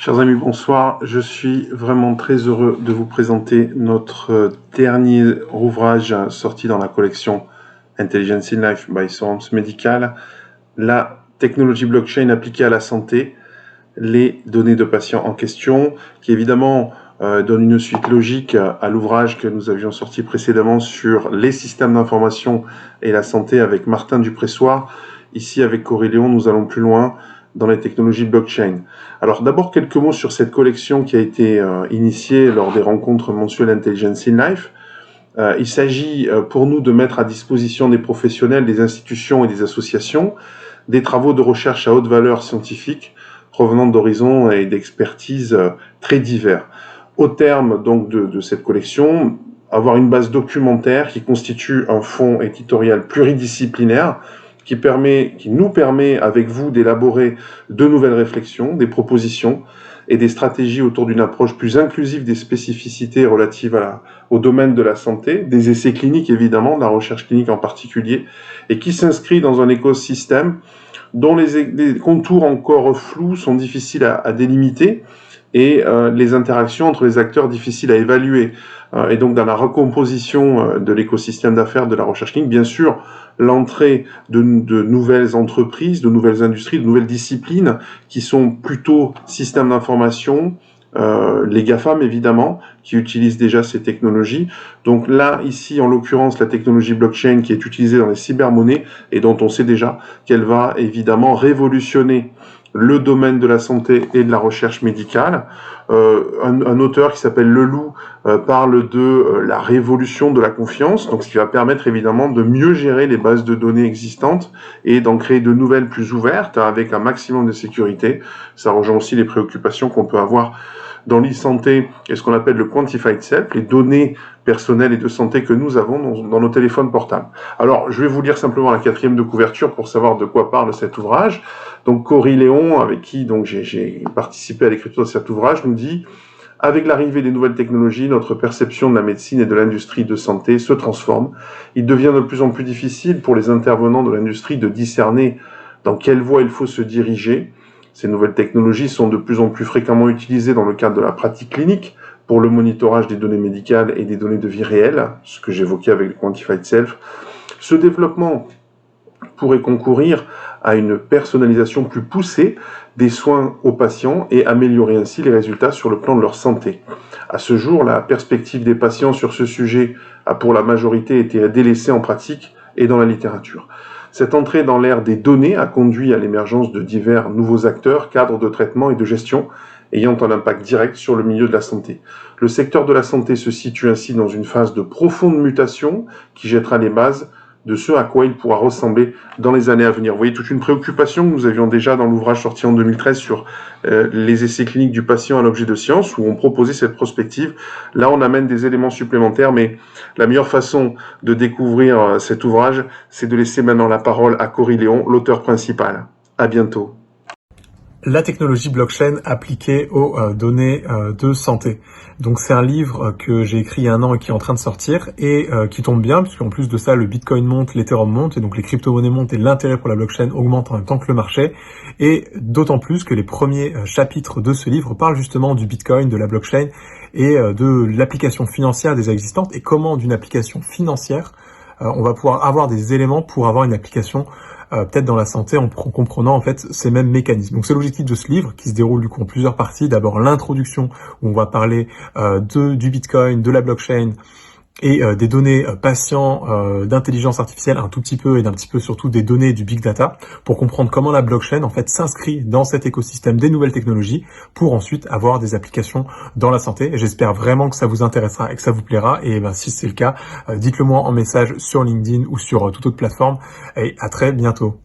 Chers amis, bonsoir. Je suis vraiment très heureux de vous présenter notre dernier ouvrage sorti dans la collection Intelligence in Life by Source Medical, la technologie blockchain appliquée à la santé, les données de patients en question, qui évidemment donne une suite logique à l'ouvrage que nous avions sorti précédemment sur les systèmes d'information et la santé avec Martin Dupressoir. Ici, avec Coryléon, nous allons plus loin dans les technologies blockchain. Alors d'abord quelques mots sur cette collection qui a été initiée lors des rencontres mensuelles Intelligence in Life. Il s'agit pour nous de mettre à disposition des professionnels, des institutions et des associations des travaux de recherche à haute valeur scientifique provenant d'horizons et d'expertises très divers. Au terme donc de cette collection, avoir une base documentaire qui constitue un fonds éditorial pluridisciplinaire qui nous permet avec vous d'élaborer de nouvelles réflexions, des propositions et des stratégies autour d'une approche plus inclusive des spécificités relatives au domaine de la santé, des essais cliniques évidemment, de la recherche clinique en particulier, et qui s'inscrit dans un écosystème dont les contours encore flous sont difficiles à délimiter et les interactions entre les acteurs difficiles à évaluer. Et donc dans la recomposition de l'écosystème d'affaires de la recherche clinique, bien sûr, l'entrée de nouvelles entreprises, de nouvelles industries, de nouvelles disciplines qui sont plutôt systèmes d'information, les GAFAM évidemment, qui utilisent déjà ces technologies. Donc là, ici, en l'occurrence, la technologie blockchain qui est utilisée dans les cybermonnaies et dont on sait déjà qu'elle va évidemment révolutionner le domaine de la santé et de la recherche médicale. Un auteur qui s'appelle Leloup parle de la révolution de la confiance, donc ce qui va permettre évidemment de mieux gérer les bases de données existantes et d'en créer de nouvelles plus ouvertes avec un maximum de sécurité. Ça rejoint aussi les préoccupations qu'on peut avoir dans l'e-santé et ce qu'on appelle le quantified self, les données personnelles et de santé que nous avons dans nos téléphones portables. Alors, je vais vous lire simplement la 4e de couverture pour savoir de quoi parle cet ouvrage. Donc, Coryléon, avec qui donc j'ai participé à l'écriture de cet ouvrage, nous dit « Avec l'arrivée des nouvelles technologies, notre perception de la médecine et de l'industrie de santé se transforme. Il devient de plus en plus difficile pour les intervenants de l'industrie de discerner dans quelle voie il faut se diriger. Ces nouvelles technologies sont de plus en plus fréquemment utilisées dans le cadre de la pratique clinique pour le monitorage des données médicales et des données de vie réelle, ce que j'évoquais avec le Quantified Self. Ce développement pourrait concourir à une personnalisation plus poussée des soins aux patients et améliorer ainsi les résultats sur le plan de leur santé. À ce jour, la perspective des patients sur ce sujet a pour la majorité été délaissée en pratique et dans la littérature. Cette entrée dans l'ère des données a conduit à l'émergence de divers nouveaux acteurs, cadres de traitement et de gestion, ayant un impact direct sur le milieu de la santé. Le secteur de la santé se situe ainsi dans une phase de profonde mutation qui jettera les bases de ce à quoi il pourra ressembler dans les années à venir. Vous voyez toute une préoccupation que nous avions déjà dans l'ouvrage sorti en 2013 sur les essais cliniques du patient à l'objet de science, où on proposait cette prospective. Là, on amène des éléments supplémentaires, mais la meilleure façon de découvrir cet ouvrage, c'est de laisser maintenant la parole à Coryléon, l'auteur principal. À bientôt. La technologie blockchain appliquée aux données de santé. Donc c'est un livre que j'ai écrit il y a un an et qui est en train de sortir et qui tombe bien puisqu'en plus de ça le Bitcoin monte, l'Ethereum monte et donc les crypto-monnaies montent et l'intérêt pour la blockchain augmente en même temps que le marché. Et d'autant plus que les premiers chapitres de ce livre parlent justement du Bitcoin, de la blockchain et de l'application financière déjà existante et comment d'une application financière on va pouvoir avoir des éléments pour avoir une application peut-être dans la santé en comprenant en fait ces mêmes mécanismes. Donc c'est l'objectif de ce livre qui se déroule du coup en plusieurs parties. D'abord l'introduction où on va parler du Bitcoin, de la blockchain et des données patients, d'intelligence artificielle un tout petit peu et d'un petit peu surtout des données du big data pour comprendre comment la blockchain en fait s'inscrit dans cet écosystème des nouvelles technologies pour ensuite avoir des applications dans la santé. Et j'espère vraiment que ça vous intéressera et que ça vous plaira. Et ben, si c'est le cas, dites-le moi en message sur LinkedIn ou sur toute autre plateforme. Et à très bientôt.